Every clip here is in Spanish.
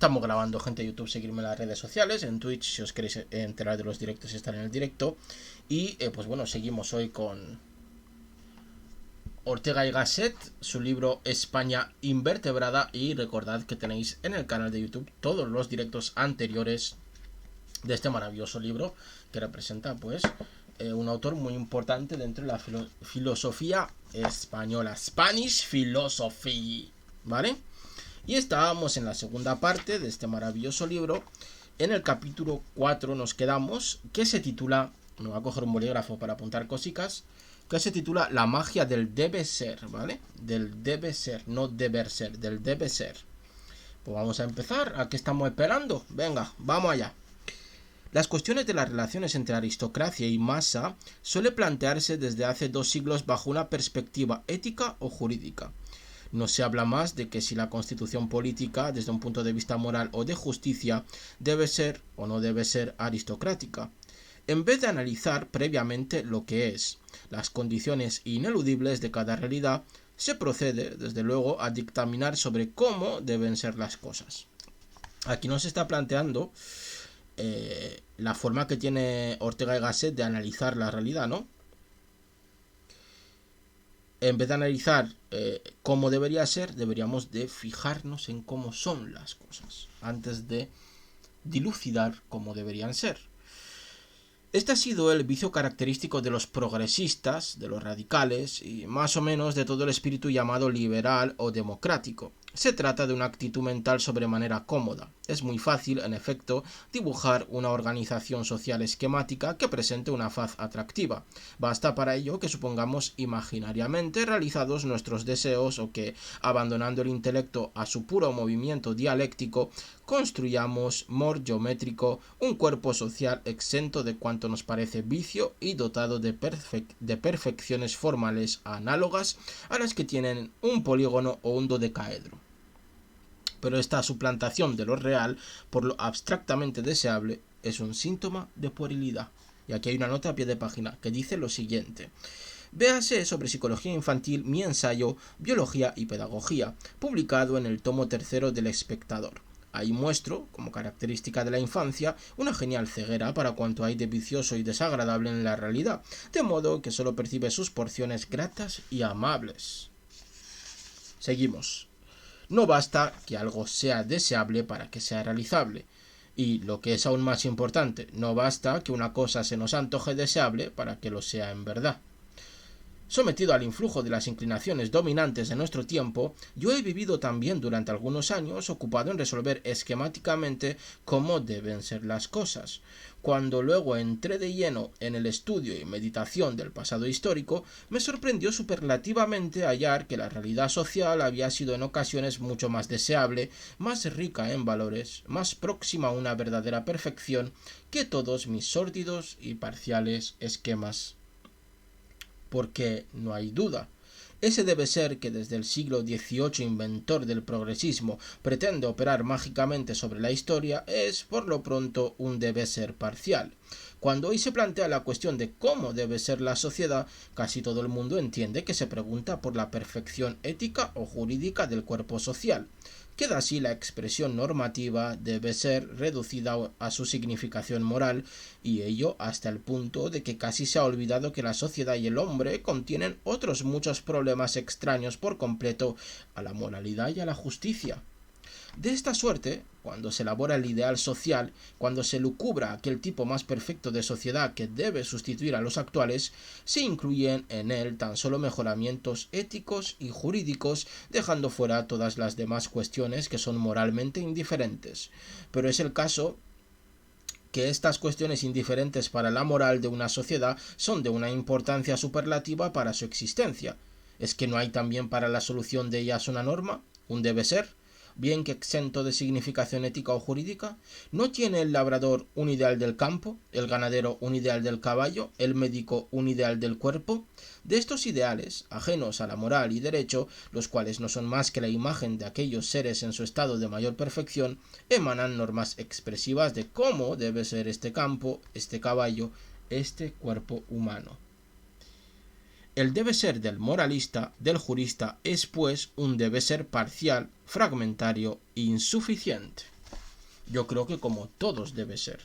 Estamos grabando, gente de YouTube, seguirme en las redes sociales, en Twitch si os queréis enterar de los directos, estar en el directo. Y pues bueno, seguimos hoy con Ortega y Gasset, su libro España Invertebrada. Y recordad que tenéis en el canal de YouTube todos los directos anteriores de este maravilloso libro que representa pues un autor muy importante dentro de la filosofía española, Spanish Philosophy, ¿vale? Y estábamos en la segunda parte de este maravilloso libro. En el capítulo 4 nos quedamos, que se titula, me voy a coger un bolígrafo para apuntar cositas, que se titula La magia del debe ser, ¿vale? Del debe ser, no deber ser, del debe ser. Pues vamos a empezar. ¿A qué estamos esperando? Venga, vamos allá. Las cuestiones de las relaciones entre aristocracia y masa suele plantearse desde hace 2 siglos bajo una perspectiva ética o jurídica. No se habla más de que si la constitución política, desde un punto de vista moral o de justicia, debe ser o no debe ser aristocrática, en vez de analizar previamente lo que es, las condiciones ineludibles de cada realidad, se procede, desde luego, a dictaminar sobre cómo deben ser las cosas. Aquí nos está planteando la forma que tiene Ortega y Gasset de analizar la realidad, ¿no? En vez de analizar cómo debería ser, deberíamos de fijarnos en cómo son las cosas, antes de dilucidar cómo deberían ser. Este ha sido el vicio característico de los progresistas, de los radicales y más o menos de todo el espíritu llamado liberal o democrático. Se trata de una actitud mental sobremanera cómoda. Es muy fácil, en efecto, dibujar una organización social esquemática que presente una faz atractiva. Basta para ello que supongamos imaginariamente realizados nuestros deseos o que, abandonando el intelecto a su puro movimiento dialéctico, construyamos mor geométrico un cuerpo social exento de cuanto nos parece vicio y dotado de perfecciones formales análogas a las que tienen un polígono o un dodecaedro. Pero esta suplantación de lo real por lo abstractamente deseable es un síntoma de puerilidad. Y aquí hay una nota a pie de página que dice lo siguiente. Véase sobre psicología infantil mi ensayo Biología y Pedagogía, publicado en el tomo 3 del Espectador. Ahí muestro, como característica de la infancia, una genial ceguera para cuanto hay de vicioso y desagradable en la realidad, de modo que sólo percibe sus porciones gratas y amables. Seguimos. No basta que algo sea deseable para que sea realizable. Y lo que es aún más importante, no basta que una cosa se nos antoje deseable para que lo sea en verdad. Sometido al influjo de las inclinaciones dominantes de nuestro tiempo, yo he vivido también durante algunos años ocupado en resolver esquemáticamente cómo deben ser las cosas. Cuando luego entré de lleno en el estudio y meditación del pasado histórico, me sorprendió superlativamente hallar que la realidad social había sido en ocasiones mucho más deseable, más rica en valores, más próxima a una verdadera perfección que todos mis sórdidos y parciales esquemas. Porque no hay duda. Ese debe ser que desde el siglo XVIII inventor del progresismo pretende operar mágicamente sobre la historia es, por lo pronto, un debe ser parcial. Cuando hoy se plantea la cuestión de cómo debe ser la sociedad, casi todo el mundo entiende que se pregunta por la perfección ética o jurídica del cuerpo social. Queda así la expresión normativa debe ser reducida a su significación moral, y ello hasta el punto de que casi se ha olvidado que la sociedad y el hombre contienen otros muchos problemas extraños por completo a la moralidad y a la justicia. De esta suerte, cuando se elabora el ideal social, cuando se lucubra aquel tipo más perfecto de sociedad que debe sustituir a los actuales, se incluyen en él tan solo mejoramientos éticos y jurídicos, dejando fuera todas las demás cuestiones que son moralmente indiferentes. Pero es el caso que estas cuestiones indiferentes para la moral de una sociedad son de una importancia superlativa para su existencia. ¿Es que no hay también para la solución de ellas una norma, un debe ser? Bien que exento de significación ética o jurídica? ¿No tiene el labrador un ideal del campo, el ganadero un ideal del caballo, el médico un ideal del cuerpo? De estos ideales, ajenos a la moral y derecho, los cuales no son más que la imagen de aquellos seres en su estado de mayor perfección, emanan normas expresivas de cómo debe ser este campo, este caballo, este cuerpo humano. El debe ser del moralista, del jurista, es pues un debe ser parcial, fragmentario e insuficiente. Yo creo que como todos debe ser.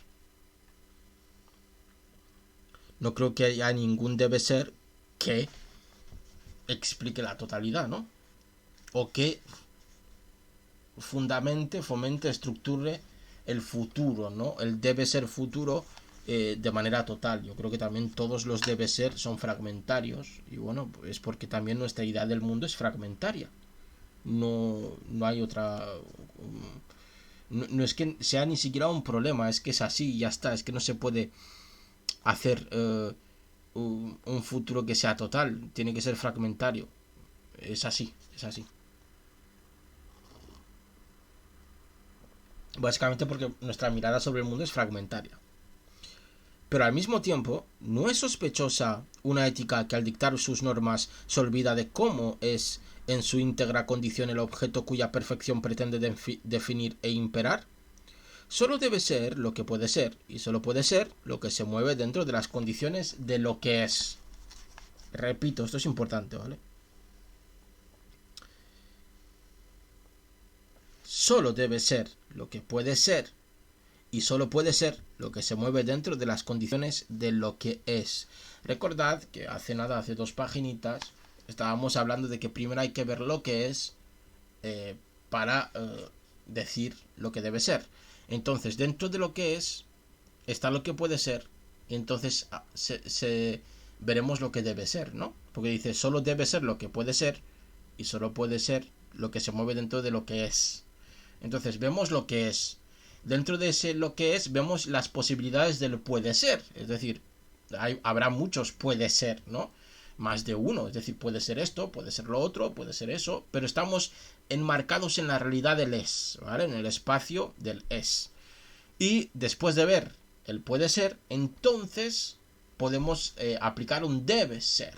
No creo que haya ningún debe ser que explique la totalidad, ¿no? O que fundamente, fomente, estructure el futuro, ¿no? El debe ser futuro de manera total. Yo creo que también todos los debe ser son fragmentarios. Y bueno, es porque también nuestra idea del mundo es fragmentaria. No hay otra... No es que sea ni siquiera un problema, es que es así y ya está. Es que no se puede hacer un futuro que sea total. Tiene que ser fragmentario. Es así, es así. Básicamente porque nuestra mirada sobre el mundo es fragmentaria. Pero al mismo tiempo, ¿no es sospechosa una ética que al dictar sus normas se olvida de cómo es en su íntegra condición el objeto cuya perfección pretende definir e imperar? Solo debe ser lo que puede ser, y solo puede ser lo que se mueve dentro de las condiciones de lo que es. Repito, esto es importante, ¿vale? Solo debe ser lo que puede ser, y solo puede ser lo que se mueve dentro de las condiciones de lo que es. Recordad que hace nada, hace 2 paginitas, estábamos hablando de que primero hay que ver lo que es para decir lo que debe ser. Entonces, dentro de lo que es está lo que puede ser, y entonces veremos lo que debe ser, ¿no? Porque dice, solo debe ser lo que puede ser, y solo puede ser lo que se mueve dentro de lo que es. Entonces, vemos lo que es. Dentro de ese lo que es, vemos las posibilidades del puede ser. Es decir, habrá muchos puede ser, ¿no? Más de uno. Es decir, puede ser esto, puede ser lo otro, puede ser eso. Pero estamos enmarcados en la realidad del es, ¿vale? En el espacio del es. Y después de ver el puede ser, entonces podemos aplicar un debe ser.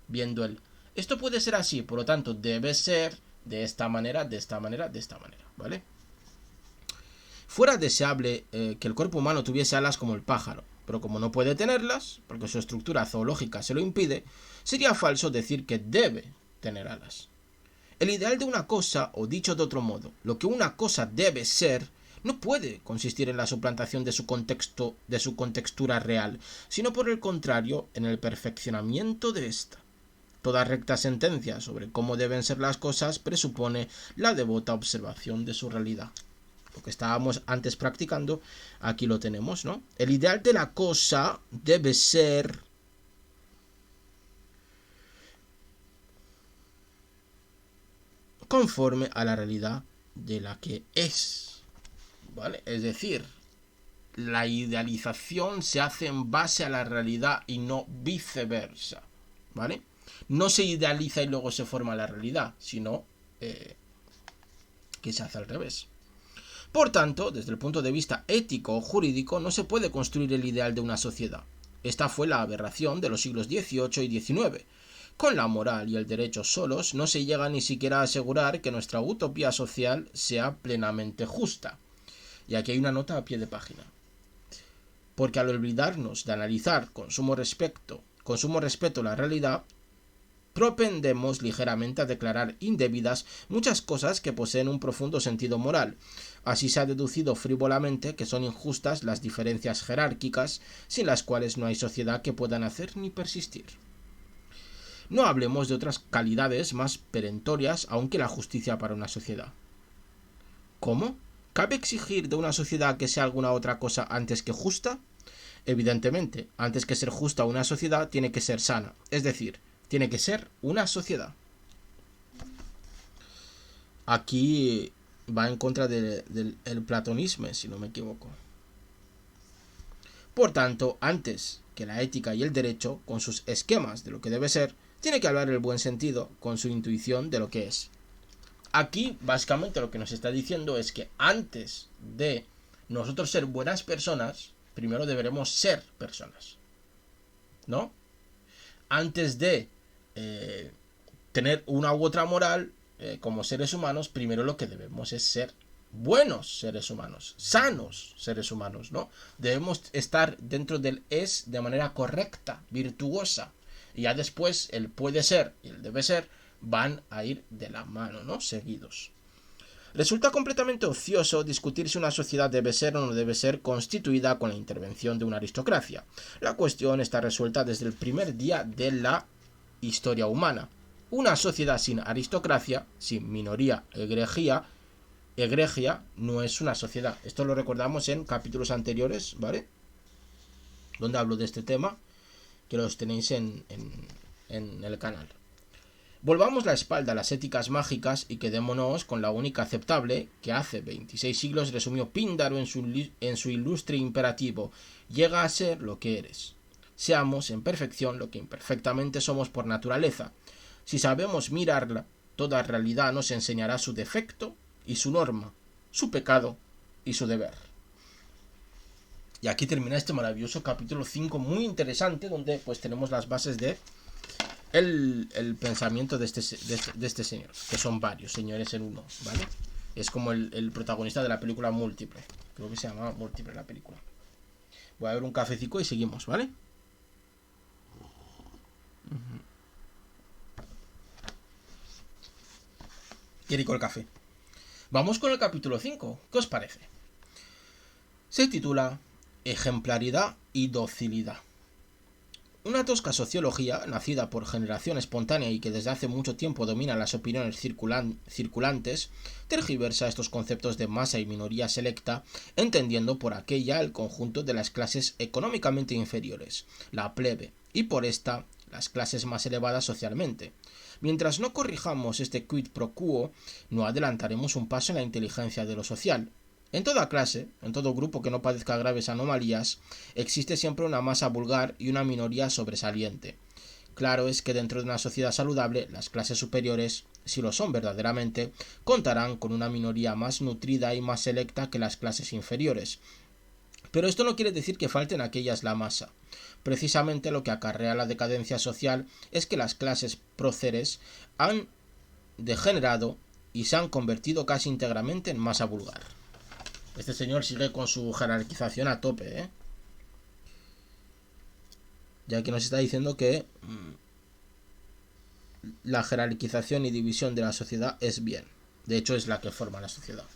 Viendo el esto puede ser así, por lo tanto debe ser de esta manera, de esta manera, de esta manera, ¿vale? Fuera deseable que el cuerpo humano tuviese alas como el pájaro, pero como no puede tenerlas, porque su estructura zoológica se lo impide, sería falso decir que debe tener alas. El ideal de una cosa, o dicho de otro modo, lo que una cosa debe ser, no puede consistir en la suplantación de su contexto, de su contextura real, sino por el contrario, en el perfeccionamiento de ésta. Toda recta sentencia sobre cómo deben ser las cosas presupone la devota observación de su realidad. Lo que estábamos antes practicando, aquí lo tenemos, ¿no? El ideal de la cosa debe ser conforme a la realidad de la que es, ¿vale? Es decir, la idealización se hace en base a la realidad y no viceversa, ¿vale? No se idealiza y luego se forma la realidad, sino que se hace al revés. Por tanto, desde el punto de vista ético o jurídico, no se puede construir el ideal de una sociedad. Esta fue la aberración de los siglos XVIII y XIX. Con la moral y el derecho solos no se llega ni siquiera a asegurar que nuestra utopía social sea plenamente justa. Y aquí hay una nota a pie de página. Porque al olvidarnos de analizar con sumo respeto la realidad, propendemos ligeramente a declarar indebidas muchas cosas que poseen un profundo sentido moral. Así se ha deducido frívolamente que son injustas las diferencias jerárquicas, sin las cuales no hay sociedad que pueda nacer ni persistir. No hablemos de otras calidades más perentorias aún que la justicia para una sociedad. ¿Cómo? ¿Cabe exigir de una sociedad que sea alguna otra cosa antes que justa? Evidentemente, antes que ser justa una sociedad tiene que ser sana, es decir, tiene que ser una sociedad. Aquí va en contra del platonismo, si no me equivoco. Por tanto, antes que la ética y el derecho, con sus esquemas de lo que debe ser, tiene que hablar el buen sentido con su intuición de lo que es. Aquí, básicamente, lo que nos está diciendo es que antes de nosotros ser buenas personas, primero deberemos ser personas, ¿no? Antes de tener una u otra moral, como seres humanos, primero lo que debemos es ser buenos seres humanos, sanos seres humanos, ¿no? Debemos estar dentro del es de manera correcta, virtuosa, y ya después el puede ser y el debe ser van a ir de la mano, ¿no? Seguidos. Resulta completamente ocioso discutir si una sociedad debe ser o no debe ser constituida con la intervención de una aristocracia. La cuestión está resuelta desde el primer día de la historia humana. Una sociedad sin aristocracia, sin minoría egregia, no es una sociedad. Esto lo recordamos en capítulos anteriores, ¿vale? Donde hablo de este tema, que los tenéis en el canal. Volvamos la espalda a las éticas mágicas y quedémonos con la única aceptable que hace 26 siglos resumió Píndaro en su ilustre imperativo: llega a ser lo que eres. Seamos en perfección lo que imperfectamente somos por naturaleza. Si sabemos mirarla, toda realidad nos enseñará su defecto y su norma, su pecado y su deber. Y aquí termina este maravilloso capítulo 5, muy interesante, donde pues tenemos las bases de el pensamiento de este señor, que son varios señores en uno, ¿vale? Es como el protagonista de la película Múltiple. Creo que se llama Múltiple la película. Voy a ver un cafecito y seguimos, ¿vale? Qué rico el café. Vamos con el capítulo 5. ¿Qué os parece? Se titula Ejemplaridad y docilidad. Una tosca sociología, nacida por generación espontánea y que desde hace mucho tiempo domina las opiniones circulantes, tergiversa estos conceptos de masa y minoría selecta, entendiendo por aquella el conjunto de las clases económicamente inferiores, la plebe, y por esta las clases más elevadas socialmente. Mientras no corrijamos este quid pro quo, no adelantaremos un paso en la inteligencia de lo social. En toda clase, en todo grupo que no padezca graves anomalías, existe siempre una masa vulgar y una minoría sobresaliente. Claro es que dentro de una sociedad saludable, las clases superiores, si lo son verdaderamente, contarán con una minoría más nutrida y más selecta que las clases inferiores. Pero esto no quiere decir que falten aquellas la masa. Precisamente lo que acarrea la decadencia social es que las clases próceres han degenerado y se han convertido casi íntegramente en masa vulgar. Este señor sigue con su jerarquización a tope, ¿eh? Ya que nos está diciendo que la jerarquización y división de la sociedad es bien. De hecho, es la que forma la sociedad.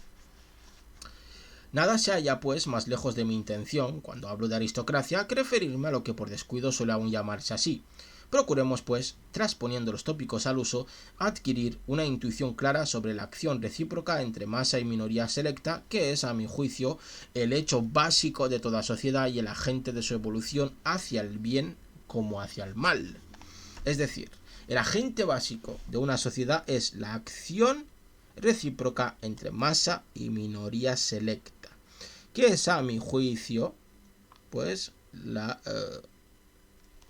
Nada se halla, pues, más lejos de mi intención, cuando hablo de aristocracia, que referirme a lo que por descuido suele aún llamarse así. Procuremos, pues, transponiendo los tópicos al uso, adquirir una intuición clara sobre la acción recíproca entre masa y minoría selecta, que es, a mi juicio, el hecho básico de toda sociedad y el agente de su evolución hacia el bien como hacia el mal. Es decir, el agente básico de una sociedad es la acción recíproca entre masa y minoría selecta, que es, a mi juicio, pues, la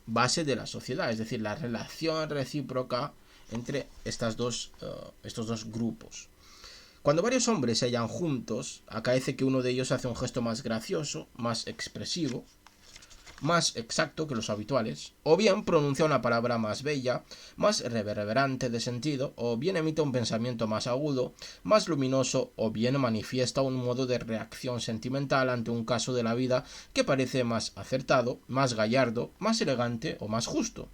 base de la sociedad, es decir, la relación recíproca entre estos dos grupos. Cuando varios hombres se hallan juntos, acaece que uno de ellos hace un gesto más gracioso, más expresivo, más exacto que los habituales, o bien pronuncia una palabra más bella, más reverberante de sentido, o bien emite un pensamiento más agudo, más luminoso, o bien manifiesta un modo de reacción sentimental ante un caso de la vida que parece más acertado, más gallardo, más elegante o más justo.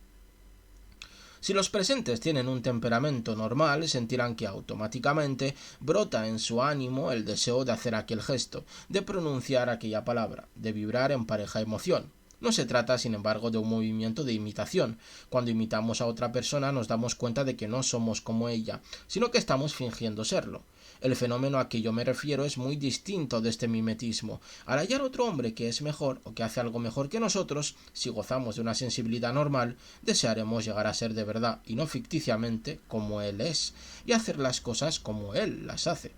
Si los presentes tienen un temperamento normal, sentirán que automáticamente brota en su ánimo el deseo de hacer aquel gesto, de pronunciar aquella palabra, de vibrar en pareja emoción. No se trata, sin embargo, de un movimiento de imitación. Cuando imitamos a otra persona nos damos cuenta de que no somos como ella, sino que estamos fingiendo serlo. El fenómeno a que yo me refiero es muy distinto de este mimetismo. Al hallar otro hombre que es mejor o que hace algo mejor que nosotros, si gozamos de una sensibilidad normal, desearemos llegar a ser de verdad y no ficticiamente como él es, y hacer las cosas como él las hace.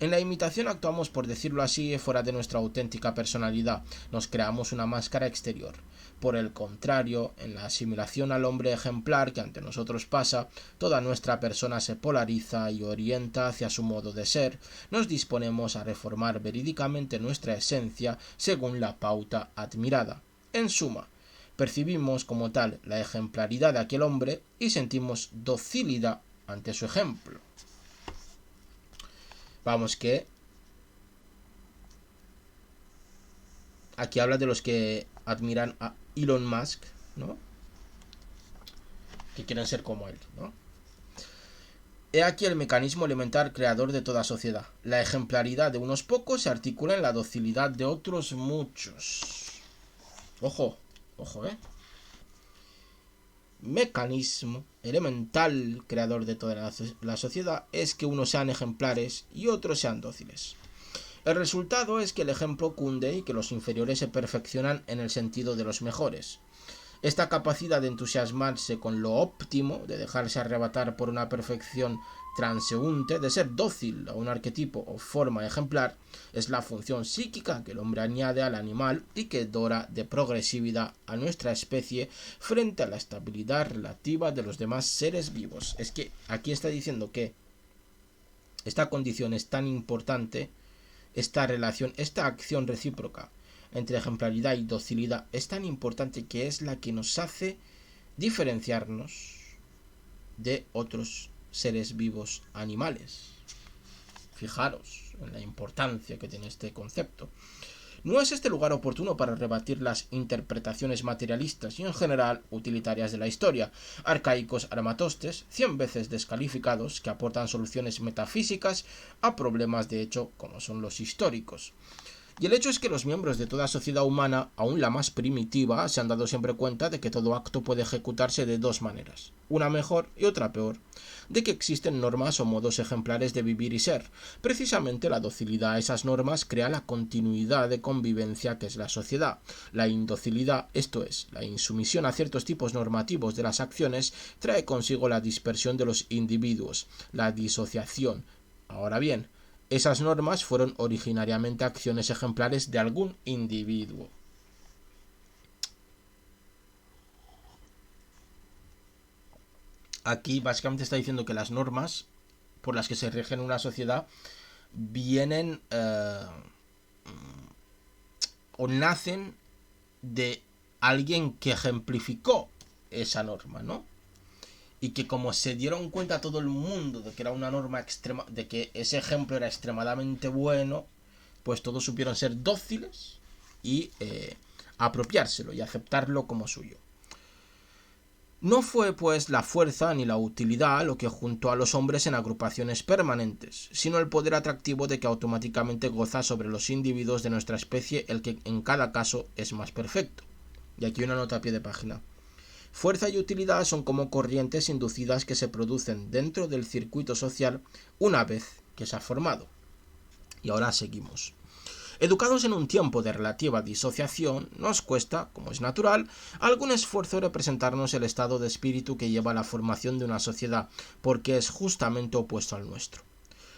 En la imitación actuamos, por decirlo así, fuera de nuestra auténtica personalidad, nos creamos una máscara exterior. Por el contrario, en la asimilación al hombre ejemplar que ante nosotros pasa, toda nuestra persona se polariza y orienta hacia su modo de ser, nos disponemos a reformar verídicamente nuestra esencia según la pauta admirada. En suma, percibimos como tal la ejemplaridad de aquel hombre y sentimos docilidad ante su ejemplo. Vamos, que aquí habla de los que admiran a Elon Musk, ¿no? Que quieren ser como él, ¿no? He aquí el mecanismo elemental creador de toda sociedad. La ejemplaridad de unos pocos se articula en la docilidad de otros muchos. Ojo, ojo, mecanismo elemental creador de toda la sociedad es que unos sean ejemplares y otros sean dóciles. El resultado es que el ejemplo cunde y que los inferiores se perfeccionan en el sentido de los mejores. Esta capacidad de entusiasmarse con lo óptimo, de dejarse arrebatar por una perfección transeúnte, de ser dócil a un arquetipo o forma ejemplar, es la función psíquica que el hombre añade al animal y que dora de progresividad a nuestra especie frente a la estabilidad relativa de los demás seres vivos. Es que aquí está diciendo que esta condición es tan importante, esta relación, esta acción recíproca entre ejemplaridad y docilidad es tan importante que es la que nos hace diferenciarnos de otros seres vivos animales. Fijaros en la importancia que tiene este concepto. No es este lugar oportuno para rebatir las interpretaciones materialistas y en general utilitarias de la historia, arcaicos armatostes, 100 veces descalificados, que aportan soluciones metafísicas a problemas de hecho como son los históricos. Y el hecho es que los miembros de toda sociedad humana, aun la más primitiva, se han dado siempre cuenta de que todo acto puede ejecutarse de dos maneras, una mejor y otra peor, de que existen normas o modos ejemplares de vivir y ser. Precisamente la docilidad a esas normas crea la continuidad de convivencia que es la sociedad. La indocilidad, esto es, la insumisión a ciertos tipos normativos de las acciones, trae consigo la dispersión de los individuos, la disociación. Ahora bien, esas normas fueron originariamente acciones ejemplares de algún individuo. Aquí básicamente está diciendo que las normas por las que se rige una sociedad vienen o nacen de alguien que ejemplificó esa norma, ¿no? Y que como se dieron cuenta todo el mundo de que era una norma extrema, de que ese ejemplo era extremadamente bueno, pues todos supieron ser dóciles y apropiárselo y aceptarlo como suyo. No fue pues la fuerza ni la utilidad lo que juntó a los hombres en agrupaciones permanentes, sino el poder atractivo de que automáticamente goza sobre los individuos de nuestra especie el que en cada caso es más perfecto. Y aquí una nota a pie de página. Fuerza y utilidad son como corrientes inducidas que se producen dentro del circuito social una vez que se ha formado. Y ahora seguimos. Educados en un tiempo de relativa disociación, nos cuesta, como es natural, algún esfuerzo representarnos el estado de espíritu que lleva a la formación de una sociedad, porque es justamente opuesto al nuestro.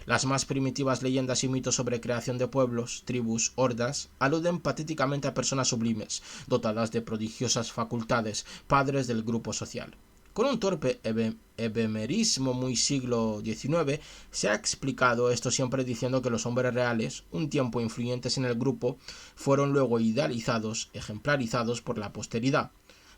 Las más primitivas leyendas y mitos sobre creación de pueblos, tribus, hordas, aluden patéticamente a personas sublimes, dotadas de prodigiosas facultades, padres del grupo social. Con un torpe ebemerismo muy siglo XIX, se ha explicado esto siempre diciendo que los hombres reales, un tiempo influyentes en el grupo, fueron luego idealizados, ejemplarizados por la posteridad.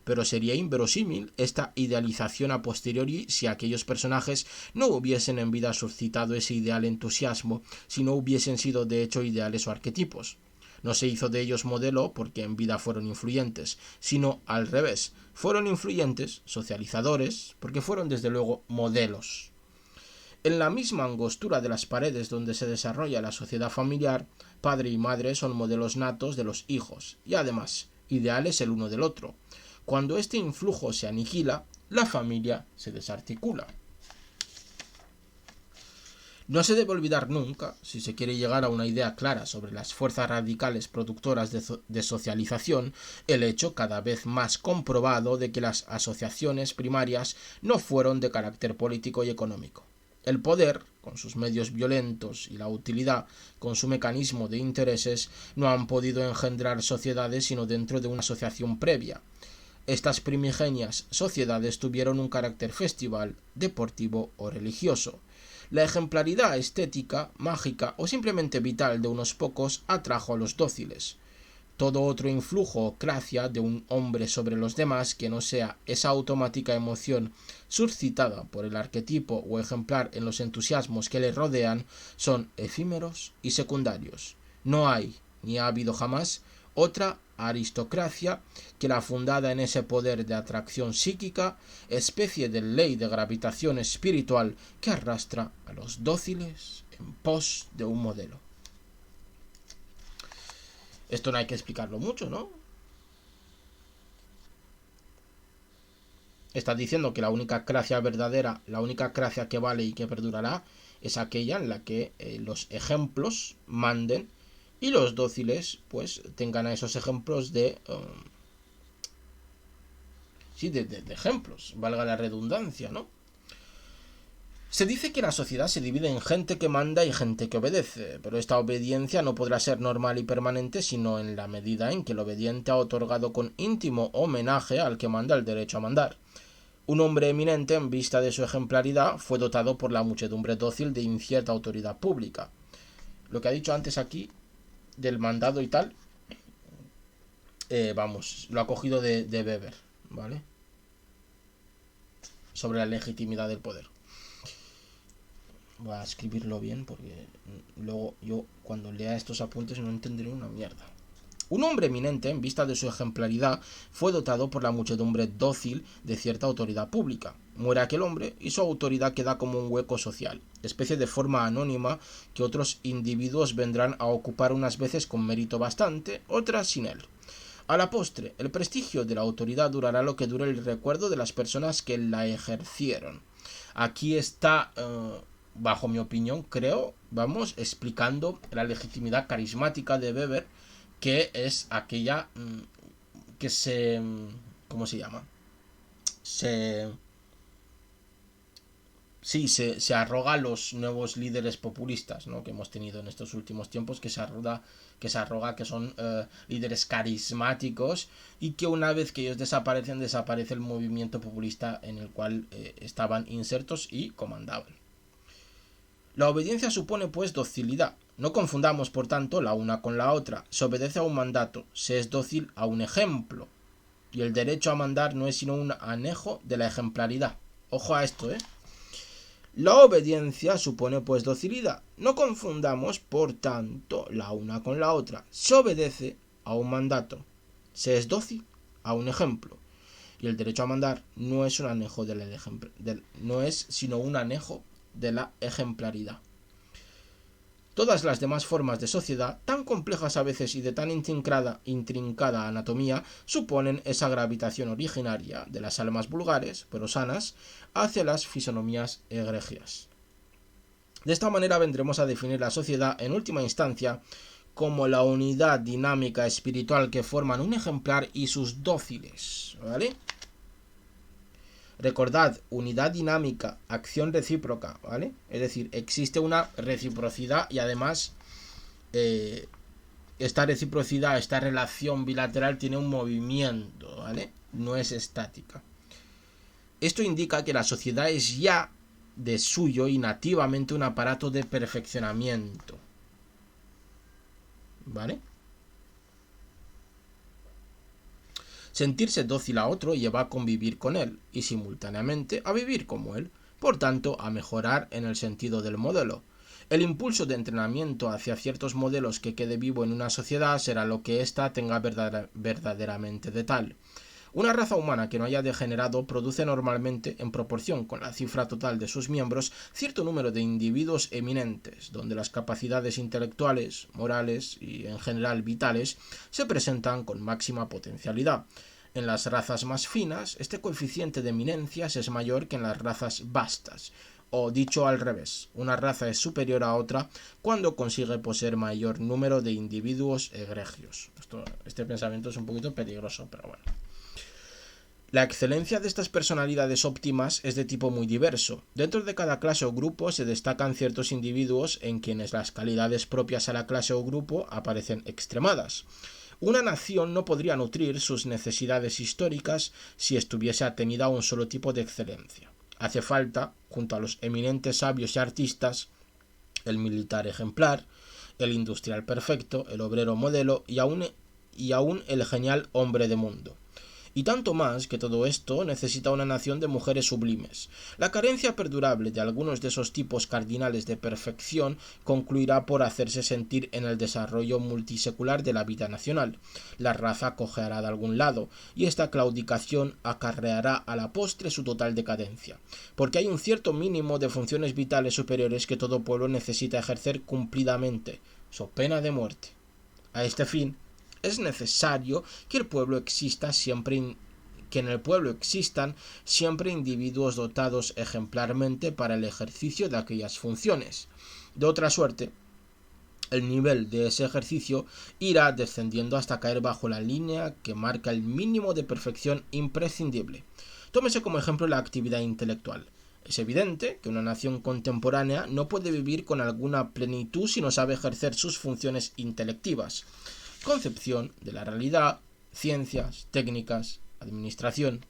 Pero sería inverosímil esta idealización a posteriori si aquellos personajes no hubiesen en vida suscitado ese ideal entusiasmo, si no hubiesen sido de hecho ideales o arquetipos. No se hizo de ellos modelo porque en vida fueron influyentes, sino al revés, fueron influyentes, socializadores, porque fueron desde luego modelos. En la misma angostura de las paredes donde se desarrolla la sociedad familiar, padre y madre son modelos natos de los hijos, y además, ideales el uno del otro. Cuando este influjo se aniquila, la familia se desarticula. No se debe olvidar nunca, si se quiere llegar a una idea clara sobre las fuerzas radicales productoras de socialización, el hecho cada vez más comprobado de que las asociaciones primarias no fueron de carácter político y económico. El poder, con sus medios violentos, y la utilidad, con su mecanismo de intereses, no han podido engendrar sociedades sino dentro de una asociación previa. Estas primigenias sociedades tuvieron un carácter festival, deportivo o religioso. La ejemplaridad estética, mágica o simplemente vital de unos pocos atrajo a los dóciles. Todo otro influjo o gracia de un hombre sobre los demás que no sea esa automática emoción suscitada por el arquetipo o ejemplar en los entusiasmos que le rodean son efímeros y secundarios. No hay, ni ha habido jamás, otra aristocracia que la fundada en ese poder de atracción psíquica, especie de ley de gravitación espiritual que arrastra a los dóciles en pos de un modelo. Esto no hay que explicarlo mucho, ¿no? Está diciendo que la única gracia verdadera, la única gracia que vale y que perdurará, es aquella en la que los ejemplos manden y los dóciles pues tengan a esos ejemplos de ejemplos, valga la redundancia, ¿no? Se dice que la sociedad se divide en gente que manda y gente que obedece, pero esta obediencia no podrá ser normal y permanente sino en la medida en que el obediente ha otorgado con íntimo homenaje al que manda el derecho a mandar. Un hombre eminente, en vista de su ejemplaridad, fue dotado por la muchedumbre dócil de incierta autoridad pública. Lo que ha dicho antes aquí, del mandado y tal, lo ha cogido de Weber, ¿vale? Sobre la legitimidad del poder. Voy a escribirlo bien porque luego yo cuando lea estos apuntes no entenderé una mierda. Un hombre eminente, en vista de su ejemplaridad, fue dotado por la muchedumbre dócil de cierta autoridad pública. Muere aquel hombre y su autoridad queda como un hueco social, especie de forma anónima que otros individuos vendrán a ocupar unas veces con mérito bastante, otras sin él. A la postre, el prestigio de la autoridad durará lo que dure el recuerdo de las personas que la ejercieron. Aquí está, bajo mi opinión, creo, explicando la legitimidad carismática de Weber, que es aquella que se... ¿Cómo se llama? Se arroga a los nuevos líderes populistas, ¿no? Que hemos tenido en estos últimos tiempos, que se arroga que son líderes carismáticos y que una vez que ellos desaparecen, desaparece el movimiento populista en el cual estaban insertos y comandaban. La obediencia supone pues docilidad. No confundamos, por tanto, la una con la otra. Se obedece a un mandato, se es dócil a un ejemplo. Y el derecho a mandar no es sino un anejo de la ejemplaridad. Ojo a esto, ¿eh? La obediencia supone pues docilidad. No confundamos, por tanto, la una con la otra. Se obedece a un mandato, se es dócil a un ejemplo. Y el derecho a mandar no es un anejo no es sino un anejo de la ejemplaridad. Todas las demás formas de sociedad, tan complejas a veces y de tan intrincada anatomía, suponen esa gravitación originaria de las almas vulgares, pero sanas, hacia las fisonomías egregias. De esta manera vendremos a definir la sociedad, en última instancia, como la unidad dinámica espiritual que forman un ejemplar y sus dóciles, ¿vale? Recordad, unidad dinámica, acción recíproca, ¿vale? Es decir, existe una reciprocidad y además esta reciprocidad, esta relación bilateral tiene un movimiento, ¿vale? No es estática. Esto indica que la sociedad es ya de suyo y nativamente un aparato de perfeccionamiento, ¿vale? Sentirse dócil a otro lleva a convivir con él y simultáneamente a vivir como él, por tanto a mejorar en el sentido del modelo. El impulso de entrenamiento hacia ciertos modelos que quede vivo en una sociedad será lo que ésta tenga verdaderamente de tal. Una raza humana que no haya degenerado produce normalmente, en proporción con la cifra total de sus miembros, cierto número de individuos eminentes, donde las capacidades intelectuales, morales y en general vitales se presentan con máxima potencialidad. En las razas más finas, este coeficiente de eminencias es mayor que en las razas vastas, o dicho al revés, una raza es superior a otra cuando consigue poseer mayor número de individuos egregios. Este pensamiento es un poquito peligroso, pero bueno. La excelencia de estas personalidades óptimas es de tipo muy diverso. Dentro de cada clase o grupo se destacan ciertos individuos en quienes las calidades propias a la clase o grupo aparecen extremadas. Una nación no podría nutrir sus necesidades históricas si estuviese atenida a un solo tipo de excelencia. Hace falta, junto a los eminentes sabios y artistas, el militar ejemplar, el industrial perfecto, el obrero modelo y aún el genial hombre de mundo. Y tanto más que todo esto necesita una nación de mujeres sublimes. La carencia perdurable de algunos de esos tipos cardinales de perfección concluirá por hacerse sentir en el desarrollo multisecular de la vida nacional. La raza cojeará de algún lado, y esta claudicación acarreará a la postre su total decadencia, porque hay un cierto mínimo de funciones vitales superiores que todo pueblo necesita ejercer cumplidamente, so pena de muerte. A este fin, es necesario que el pueblo exista siempre que en el pueblo existan siempre individuos dotados ejemplarmente para el ejercicio de aquellas funciones. De otra suerte, el nivel de ese ejercicio irá descendiendo hasta caer bajo la línea que marca el mínimo de perfección imprescindible. Tómese como ejemplo la actividad intelectual. Es evidente que una nación contemporánea no puede vivir con alguna plenitud si no sabe ejercer sus funciones intelectivas. Concepción de la realidad, ciencias, técnicas, administración,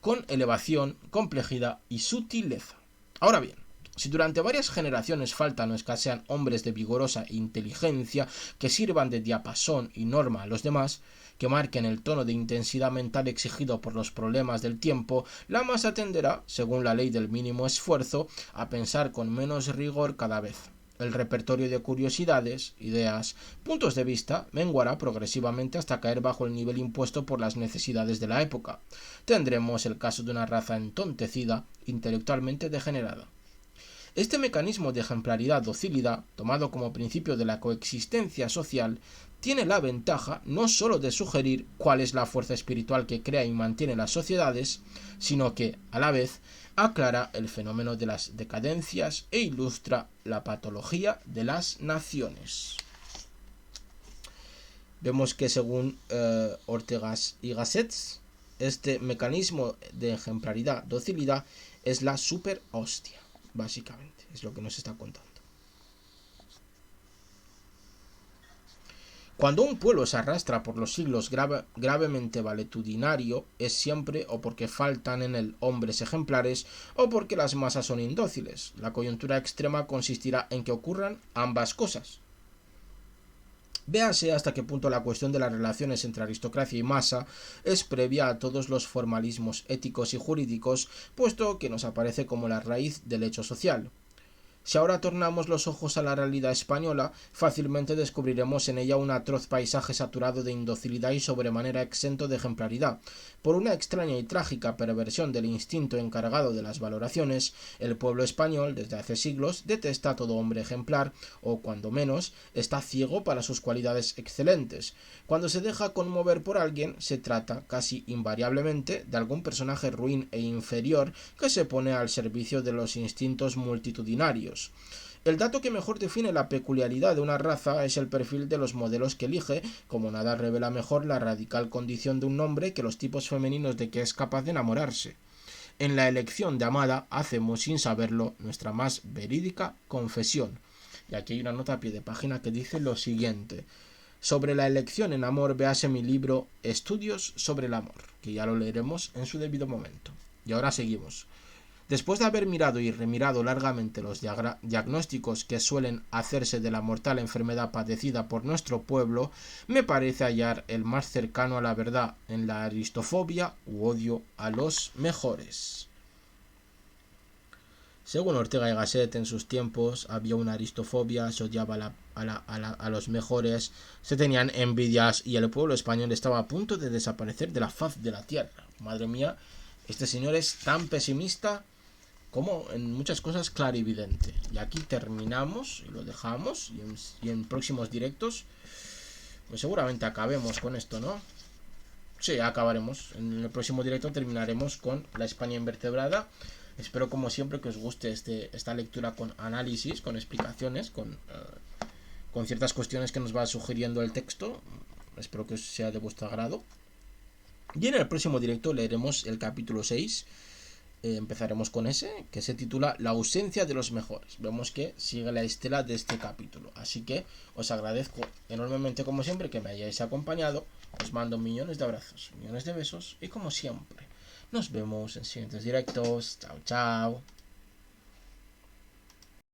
con elevación, complejidad y sutileza. Ahora bien, si durante varias generaciones faltan o escasean hombres de vigorosa inteligencia que sirvan de diapasón y norma a los demás, que marquen el tono de intensidad mental exigido por los problemas del tiempo, la masa tenderá, según la ley del mínimo esfuerzo, a pensar con menos rigor cada vez. El repertorio de curiosidades, ideas, puntos de vista menguará progresivamente hasta caer bajo el nivel impuesto por las necesidades de la época. Tendremos el caso de una raza entontecida, intelectualmente degenerada. Este mecanismo de ejemplaridad-docilidad, tomado como principio de la coexistencia social, tiene la ventaja no sólo de sugerir cuál es la fuerza espiritual que crea y mantiene las sociedades, sino que, a la vez, aclara el fenómeno de las decadencias e ilustra la patología de las naciones. Vemos que según Ortega y Gasset, este mecanismo de ejemplaridad, docilidad, es la super hostia, básicamente, es lo que nos está contando. Cuando un pueblo se arrastra por los siglos gravemente valetudinario, es siempre o porque faltan en él hombres ejemplares o porque las masas son indóciles. La coyuntura extrema consistirá en que ocurran ambas cosas. Véase hasta qué punto la cuestión de las relaciones entre aristocracia y masa es previa a todos los formalismos éticos y jurídicos, puesto que nos aparece como la raíz del hecho social. Si ahora tornamos los ojos a la realidad española, fácilmente descubriremos en ella un atroz paisaje saturado de indocilidad y sobremanera exento de ejemplaridad. Por una extraña y trágica perversión del instinto encargado de las valoraciones, el pueblo español, desde hace siglos, detesta a todo hombre ejemplar, o, cuando menos, está ciego para sus cualidades excelentes. Cuando se deja conmover por alguien, se trata, casi invariablemente, de algún personaje ruin e inferior que se pone al servicio de los instintos multitudinarios. El dato que mejor define la peculiaridad de una raza es el perfil de los modelos que elige, como nada revela mejor la radical condición de un hombre que los tipos femeninos de que es capaz de enamorarse. En la elección de amada hacemos sin saberlo nuestra más verídica confesión. Y aquí hay una nota a pie de página que dice lo siguiente: sobre la elección en amor, véase mi libro Estudios sobre el amor, que ya lo leeremos en su debido momento. Y ahora seguimos. Después de haber mirado y remirado largamente los diagnósticos que suelen hacerse de la mortal enfermedad padecida por nuestro pueblo, me parece hallar el más cercano a la verdad en la aristofobia u odio a los mejores. Según Ortega y Gasset, en sus tiempos había una aristofobia, se odiaba a los mejores, se tenían envidias y el pueblo español estaba a punto de desaparecer de la faz de la tierra. Madre mía, este señor es tan pesimista como en muchas cosas clarividente. Y aquí terminamos y lo dejamos, y en próximos directos pues seguramente acabemos con esto, ¿no? Sí, acabaremos. En el próximo directo terminaremos con la España invertebrada. Espero, como siempre, que os guste esta lectura con análisis, con explicaciones, con ciertas cuestiones que nos va sugiriendo el texto. Espero que os sea de vuestro agrado. Y en el próximo directo leeremos el capítulo 6. Empezaremos con ese, que se titula La ausencia de los mejores. Vemos que sigue la estela de este capítulo. Así que os agradezco enormemente, como siempre, que me hayáis acompañado. Os mando millones de abrazos, millones de besos. Y como siempre, nos vemos en siguientes directos. Chao, chao.